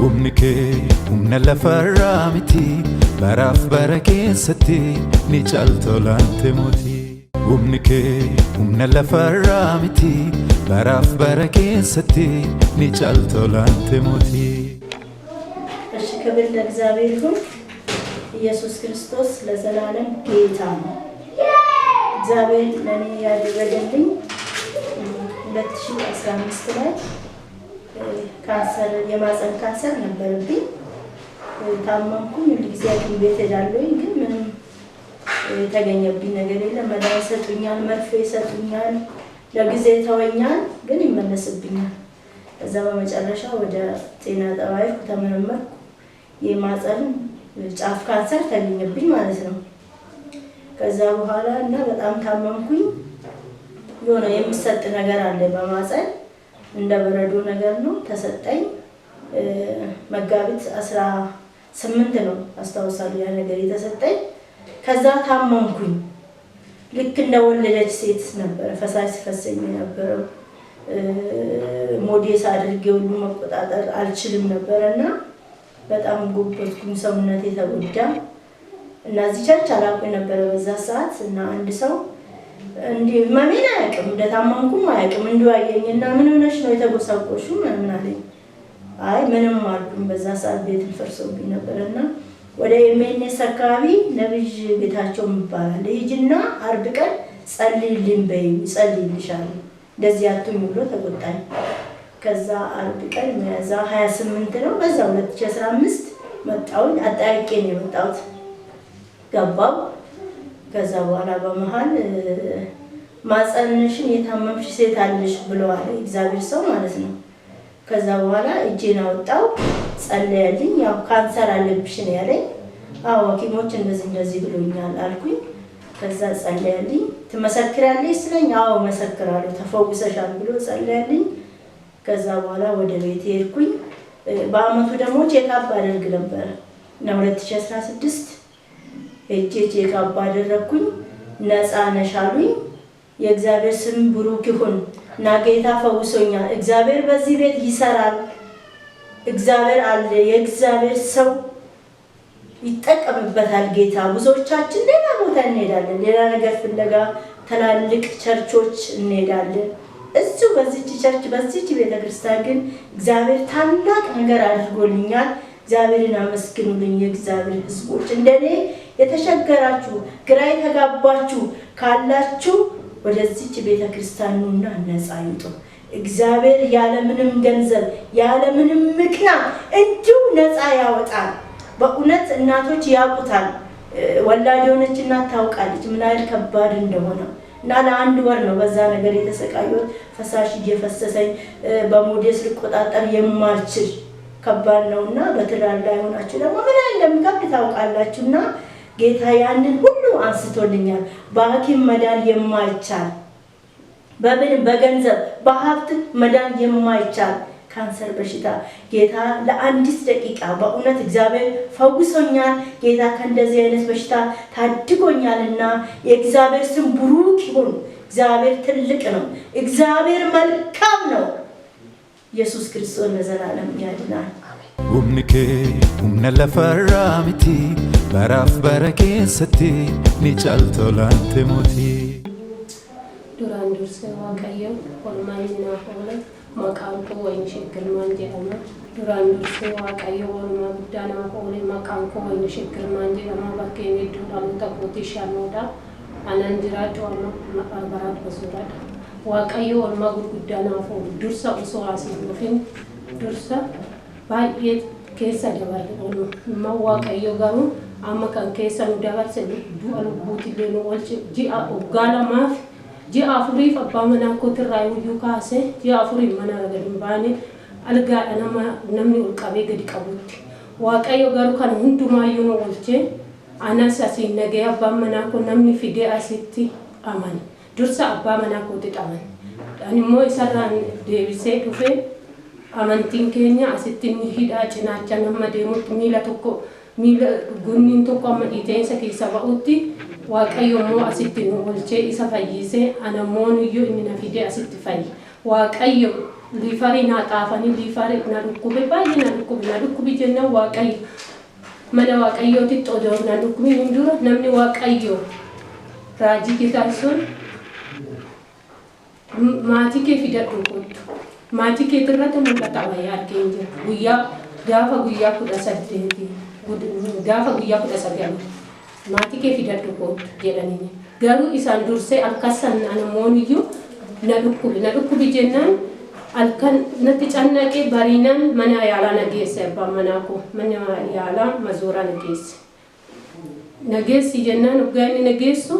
Humnike humna lafarraa miti baraaf bara keessatti ni caaltolante moti. Humnike humna lafarraa miti baraaf bara keessatti ni caaltolante moti. እሺ ክብር ለእግዚአብሔር ይሁን። ኢየሱስ ክርስቶስ ለዘላለም ጌታ ነው። እግዚአብሔር ለኔ ያደረገልኝ 2015 ላይ ካንሰር የማህፀን ካንሰር ነበርብኝ። ታመምኩኝ። ለጊዜ ሐኪም ቤት ሄዳለሁኝ ግን ምንም የተገኘብኝ ነገር የለም። መድኃኒት ሰጡኛል፣ መርፌ ሰጡኛል፣ ለጊዜ ተወኛል ግን ይመለስብኛል። ከዛ በመጨረሻ ወደ ጤና ጣቢያ ተመረመርኩ። የማህፀን ጫፍ ካንሰር ተገኘብኝ ማለት ነው። ከዛ በኋላ እና በጣም ታመምኩኝ። የሆነ የሚሰጥ ነገር አለ በማህፀን እንደ በረዶ ነገር ነው ተሰጠኝ። መጋቢት 18 ነው አስታውሳለሁ ያ ነገር የተሰጠኝ። ከዛ ታመምኩኝ። ልክ እንደወለደች ሴት ነበር ፈሳሽ ሲፈሰኝ ነበር። ሞዴስ አድርጌ ሁሉ መቆጣጠር አልችልም ነበርና በጣም ጎበዝኩኝ። ሰውነቴ ተጎዳ እና እዚህ ቸርች አላውቅም ነበር በዛ ሰዓት። እና አንድ ሰው እንዴ ማሚና ያቀም እንደታመምኩም አያውቅም እንዲዋየኝና ምን ሆነሽ ነው የተጎሳቆሹ ምን አለኝ። አይ ምንም አልኩም። በዛ ሰዓት ቤት ፈርሶብኝ ነበርና ወደ ኤምኤንኤስ አካባቢ ነብይ ጌታቸው ይባላል ልጅና አርብ ቀን ጸልይልኝ በይ ጸልይልሻል እንደዚህ አትሁኝ ብሎ ተቆጣኝ። ከዛ አርብ ቀን ሚያዝያ 28 ነው በዛ 2015 መጣው አጣይቄ ነው የመጣሁት ገባው። ከዛ በኋላ በመሃል ማጸንሽን የታመምሽ ሴት አለሽ ብለዋል እግዚአብሔር ሰው ማለት ነው። ከዛ በኋላ እጄን አወጣው ጸለየልኝ። ያው ካንሰር አለብሽ ነው ያለኝ። አዎ ሐኪሞች እንደዚህ ብሎኛል አልኩኝ። ከዛ ጸለየልኝ። ትመሰክራለሽ ስለኝ አዎ መሰክራለሁ ተፈውሰሻል ብሎ ጸለየልኝ። ከዛ በኋላ ወደ ቤት ሄድኩኝ። በአመቱ ደግሞ ቼክአፕ አደርግ ነበር እና 2016 ቼክአፕ አደረኩኝ። ነፃ ነሽ አሉኝ። የእግዚአብሔር ስም ብሩክ ይሁን እና ጌታ ፈውሶኛል። እግዚአብሔር በዚህ ቤት ይሰራል። እግዚአብሔር አለ። የእግዚአብሔር ሰው ይጠቀምበታል ጌታ። ብዙዎቻችን ሌላ ቦታ እንሄዳለን፣ ሌላ ነገር ፍለጋ ትላልቅ ቸርቾች እንሄዳለን። እዚሁ በዚህች ቸርች በዚህች ቤተክርስቲያን ግን እግዚአብሔር ታላቅ ነገር አድርጎልኛል። እግዚአብሔርን አመስግኑልኝ የእግዚአብሔር ሕዝቦች። እንደኔ የተሸገራችሁ ግራ የተጋባችሁ ካላችሁ ወደዚህች ቤተክርስቲያን ኑና ነፃ ይውጡ። እግዚአብሔር ያለ ምንም ገንዘብ ያለ ምንም ምክንያት እንዲሁ ነፃ ያወጣል። በእውነት እናቶች ያውቁታል። ወላድ የሆነች እናት ታውቃለች ምን አይነት ከባድ እንደሆነ። እና ለአንድ ወር ነው በዛ ነገር የተሰቃየሁት። ፈሳሽ እየፈሰሰኝ በሞዴስ ልቆጣጠር የማልችል ከባድ ነውና በትዳር ላይ ሆናችሁ ደግሞ ምን እንደምከብድ ታውቃላችሁና ጌታ ያንን ሁሉ አንስቶልኛል። በሐኪም መዳን የማይቻል በገንዘብ በሀብት መዳን የማይቻል ካንሰር በሽታ ጌታ ለአንዲት ደቂቃ በእውነት እግዚአብሔር ፈውሶኛል። ጌታ ከእንደዚህ አይነት በሽታ ታድጎኛልና የእግዚአብሔር ስም ብሩክ ይሁን። እግዚአብሔር ትልቅ ነው። እግዚአብሔር መልካም ነው። ኢየሱስ ክርስቶስ ለዘላለም ያድናል። Humnike humna lafarraa miti baraaf bara keessatti ni caaltolante moti. Duraan dursee Waaqayyo olmaan naaf oole maqaan koo Waynishee Girmaan jedhama. Duraan dursee Waaqayyo olmaa guddaa naaf oole maqaan koo Waynishee Girmaan jedhama. Bakkeen iddoo dhaloota kootii Shaanoodha. Anan jiraadhu maqaa Baraat Basuuraadha. Waaqayyo olmaa guddaa naaf oole dursa osoo asii dhufin dursa baay'ee keessa dabalee oolu. Waaqayyo garuu amma kan keessa nu dabarse du'a lubbuutillee nu oolche ji'a waggaa lamaaf ji'a afuriif abbaa manaa kootirraa iyyuu kaase ji'a afuriif mana gadi hin baane algaadha namni ol qabee gadi qabutti. Waaqayyo garuu kan hundumaayyuu nu oolche. Anas asiin nagee abbaan manaa koo namni fidee asitti amane. Dursa abbaa manaa kootti amane. Ani immoo isarraan deebisee dhufee amantiin keenya asitti hidhaa cinaacha nama deemutti miila gunniin tokko amma dhiiteensa keessa ba'utti Waaqayyo immoo asitti nu oolchee isa fayyisee ana immoo nuyyuu inni na fidee asitti fayyi. Waaqayyo liifari naa xaafanii liifari na dhukkube baay'ee na dhukkubi jenna waaqayyo mana waaqayyooti xodoo na dhukkubi hin dura namni waaqayyo raajii kitaabsun maatii kee fidadhu kottu maatii kee irratti mul'ata wayyaa argeen jira gaafa guyyaa 18 gaafa guyyaa 19 maatii kee fidadhu kottu jedhanii garuu isaan dursee alkasan namooniyyuu na dhukkubi jennaan alkan natti cannaqee barinaan mana yaalaa nageesse abbaa manaa koo mana yaalaa mazoora nageessi jennaan ugaani nageessu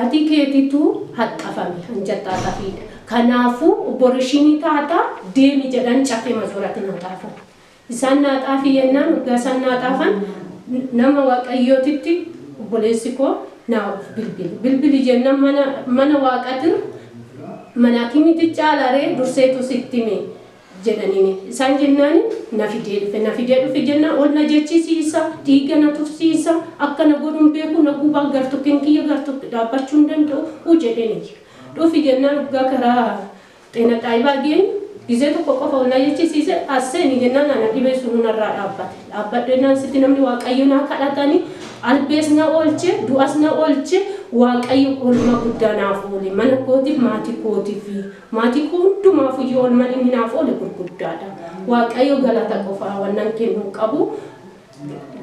ati keetitu haxxafame hanjaxxaaxafiidha kanaafu oborishini taata deemi jedhan cafe mazoorati naxaafan isaan naxaafi yennaan ugaa isaan naxaafan nama waaqayyootitti obboleessi koo naaf bilbili jennaan mana waaqatir mana kimiti caalare durseetu sittime jedhanini isaan jennaani na fidee dhufe jennaan ol na jechisiisa dhiiga na tufsiisa akkana godhuun beeku na gubaa gartu kenkiyya gartu dhaabbachuu hin danda'u jedheni dhufi jennaan ugaa karaa xeena xaayibaa geenyu gisee tokko qofa ol na jechisiise asseeni jennaan ana dhibee sun narraa dhaabbadhennaan sitti namni waaqayyo naa kadhatanii albees na oolche du'as na oolche waaqayyo olma guddaa naaf oole mana kootiif maatii koo hundumaaf iyyuu olma inni naaf oole gurguddaadha waaqayyo galata qofaa wannan kennuu qabu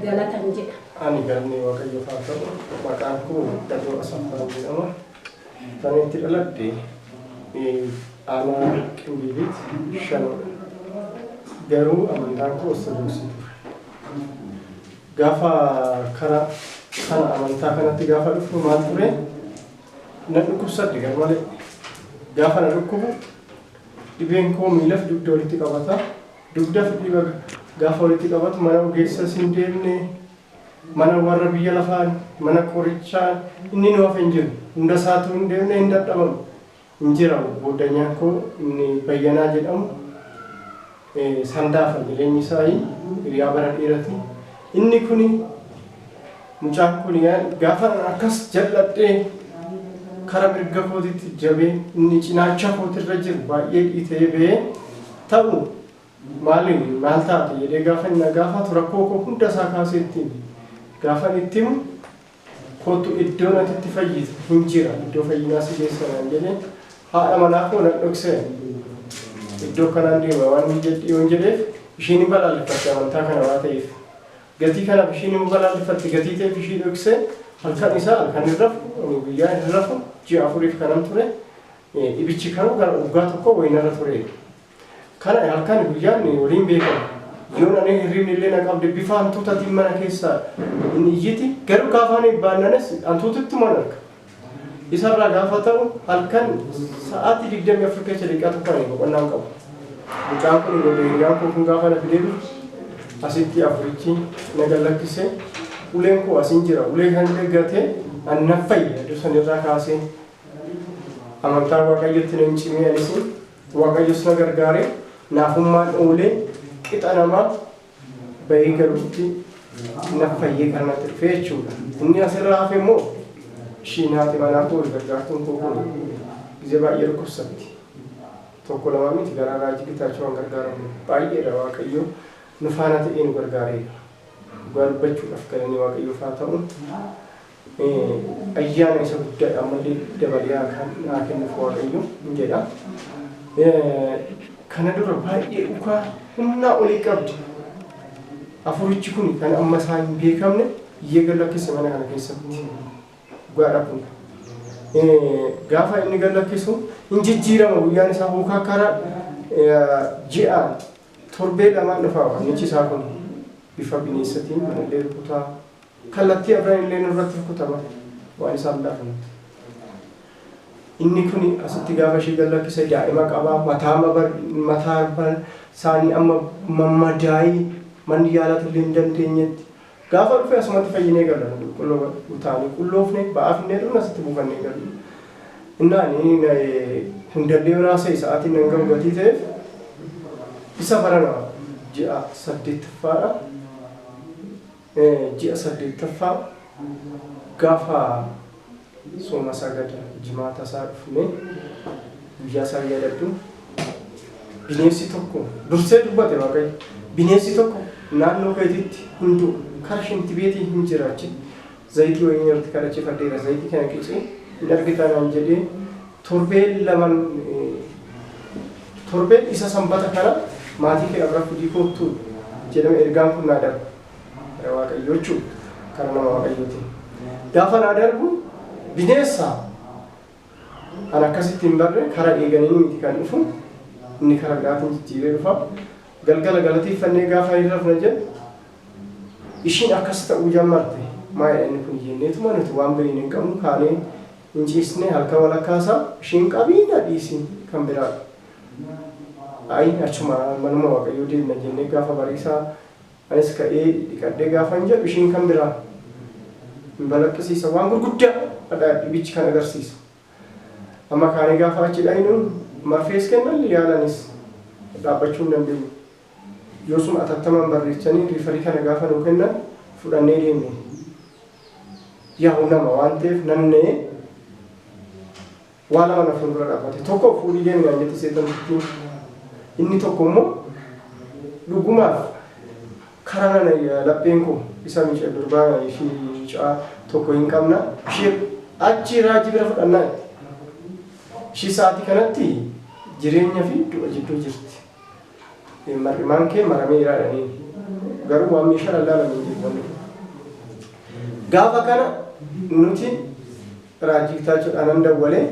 galatan jedha. Ani galmee waaqayyo faa ta'u maqaan koo Dadoo Asaffaa jedhama. Kan itti dhaladhe aanaa Qinbiilitti Shanoodha. Garuu amantaan koo Ortodoksii ture. Gaafa kana amantaa kanatti gaafa dhufu maal ture na dhukkubsadhe garmalee gaafa na dhukkubu dhibeen koo miilaf dugda walitti qabata dugdaaf dhiba gaafa walitti qabatu mana ogeessas hin deemne mana warra biyya lafaan mana qorichaa inni nu hafe hin jiru hunda isaatu hin deemne hin dadhabamu hin jiramu booddanyaan koo inni Bayyanaa jedhamu sandaafa jireenyi isaa hiriyaa bara dheerati inni kuni mucaan kun gaafa akkas jalladhee karaa mirga kootitti jabee inni cinaacha kootirra jiru baay'ee dhiitee ba'ee ta'u maal taate jedhee gaafa inni gaafatu rakkoo koo hunda isaa kaasee ittiin gaafa itti himu kootu iddoo natti fayyisa hin jira iddoo fayyinaa si geessanaan jedhee haadha manaa koo na dhoksee iddoo kanaan deema waan yoon jedheef ishiin hin balaaleffatte amantaa kana waa ta'eef gatii kana ishiin hin balaaleffatte gatii ta'eef ishii dhoksee halkan isaa halkan irrafu guyyaa irrafu ji'a afuriif kanan ture dhibichi kanu gara waggaa tokko wayinarra ture kana halkan guyyaan waliin beekamu yoon ani hirribni illee na qabde bifa hantuutaatiin mana keessaa inni iyyiti garuu gaafa ani baannanes hantuutitti mana arga isarraa gaafa ta'u halkan sa'aatii 24 keessa daqiiqaa tokko ani boqonnaan qabu mucaan kun hiriyyaan koo kun gaafa na fidee dhufu asitti afurichi na gallakkise uleen koo asin jira ulee kan eeggatee anna fayyadu sanirraa kaasee amantaa waaqayyotti nan cimee anis waaqayyos na gargaare naafummaan oolee qixa namaa bahee galuutti na fayyee kan natti dhufe jechuudha. Inni asirraa hafe immoo ishiin haati manaa koo gargaartuun koo kun gizee baay'ee dhukkubsatti. Tokko lama miti garaa raajii bitaachuu waan gargaaramu baay'eedha waaqayyo nu faana ta'ee nu gargaareedha. Dhugaa dubbachuudhaaf galanii waaqayyoof haa ta'u ayyaana isa guddaadha ammallee dabalee haa kennuuf waaqayyo jedha. Kana dura baay'ee dhugaa humnaa olii qabdi. Afurichi kun kan amma isaan hin beekamne iyyee gallakkise mana kana keessatti dhugaadha kun. Gaafa inni gallakkisu hin jijjiirama guyyaan isaa hookaa karaa ji'aan torbee lamaan dhufaa wannichi isaa kun bifa bineensatiin manallee rukutaa kallattii abbaan illee nurratti rukutama waan isaan laafamutti. Inni kun asitti gaafa ishee gallakkise daa'ima qabaa mataa isaanii amma mammadaa'ii manni yaalatu illee hin dandeenyetti gaafa dhufe asumatti fayyinee galan qulloo utaanii qulloofne ba'aaf illee dhuun asitti buufannee galu. Innaan hundallee raasee sa'aatiin nan gahu gatii ta'eef isa barana ji'a 8ffaadha. Ji'a 8ffaa gaafa sooma sagada jimaata isaa dhufne guyyaa isaa yaadadhu bineensi tokko dursee dubbate waaqayyo bineensi tokko naannoo keetitti hunduu kara shinti beetii hin jiraachi zayitii wayii nyaatti kadhachifadheera zayitii kana qicee hin argitanaan jedhee torbeen isa sanbata kana maatii kee abra fudii koottuu jedhame ergaan kun naa darbu waaqayyo jechuudha kara nama waaqayyooti gaafa naa darbu bineensa an akkasitti hin barre kara eeganii miti kan dhufu inni kara biraatiin jijjiiree dhufa galgala galateeffannee gaafa hin rafna jedhu ishiin akkas ta'uu jammarte maayidha inni kun jenneetuma nuti waan birii hin qabnu kaanee hin ciisne halkan walakkaasaa ishiin qabiina dhiisii kan biraadha. Ayi achuma manuma waaqayyoo deemna jennee gaafa bariisaa anis ka'ee dhiqadhee gaafa hin jedhu ishiin kan biraa hin balaqqisiisa waan gurguddaa dhibichi kan agarsiisa. Amma kaanee gaafa achi dhaynu marfees kennan yaalanis dhaabbachuu hin dandeenyu. Yoosuma atattamaan barreechanii riifarii kana gaafa nuu kennan fudhannee deemne. Yaa'u nama waan ta'eef nannee waan lama na fuuldura dhaabbate tokko fuudhii deemne an jetti seetanittiin inni tokko immoo dhugumaaf karaa nana lapheen koo isa miidhee durbaa ishii mucaa tokko hin qabna ishee achi raajii bira fudhannaa ishii sa'aatii kanatti jireenya fi du'a jidduu jirti. Mar'imaan kee maramee ilaadhanii garuu waan meeshaa lallaalamee jiru. Gaafa kana nuti raajii jedhaan dawwalee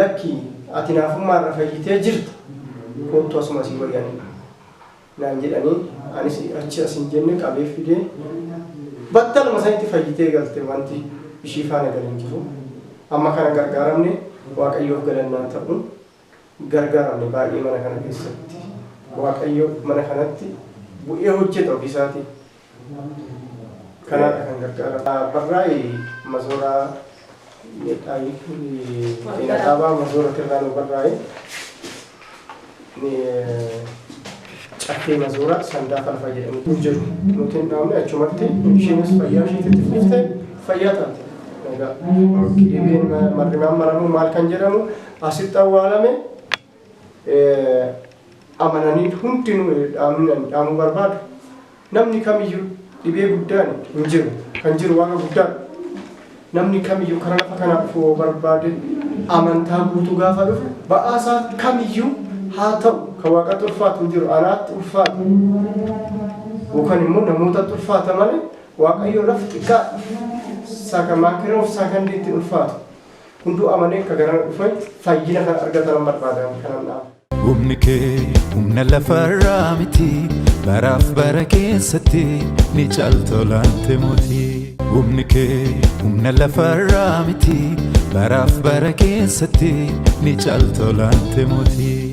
lakki ati naafummaarra fayyitee jirta kootu asuma asii wayyaanii naan jedhanii anis achi asin jenne qabee fidee battaluma sanitti fayyitee galte wanti ishii faana galin jiru. Amma kana gargaaramne waaqayyoof galannaa ta'uun gargaaramne baay'ee mana kana keessatti. Waaqayyo mana kanatti bu'ee hojjeta ofiisaatii. Kanaadha kan gargaara. Barraa'ee masooraa dhaabaa masoora kirraanuu barraa'ee caffee masooraa sandaa falfa jedhamu jiru. Nuti hin dhaabne achumatti isheenis fayyaa isheetitti fudhattee fayyaa taate. Dhibeen marrimaan maramu maal kan jedhamu asitti awwaalame amananii hundinuu dhaamuu barbaadu namni kamiyyuu dhibee guddaan hin jiru kan jiru waaqa guddaan namni kamiyyuu karaa lafa kanaaf dhufuu barbaade amantaa guutuu gaafa dhufu ba'aasaa kamiyyuu haa ta'u kan waaqatti ulfaatu hin jiru anaatti ulfaatu yookaan immoo namootatti ulfaata malee waaqayyo lafa xiqqaa saakamaakiroof saakandiitti ulfaatu hunduu amanee akka gara dhufe fayyina kan argatan barbaadan kanan dhaaba. Humni kee humna lafarraa miti baraaf bara keessatti ni caaltolaante mootii. Humni kee humna lafarraa miti baraaf bara keessatti ni caaltolaante mootii.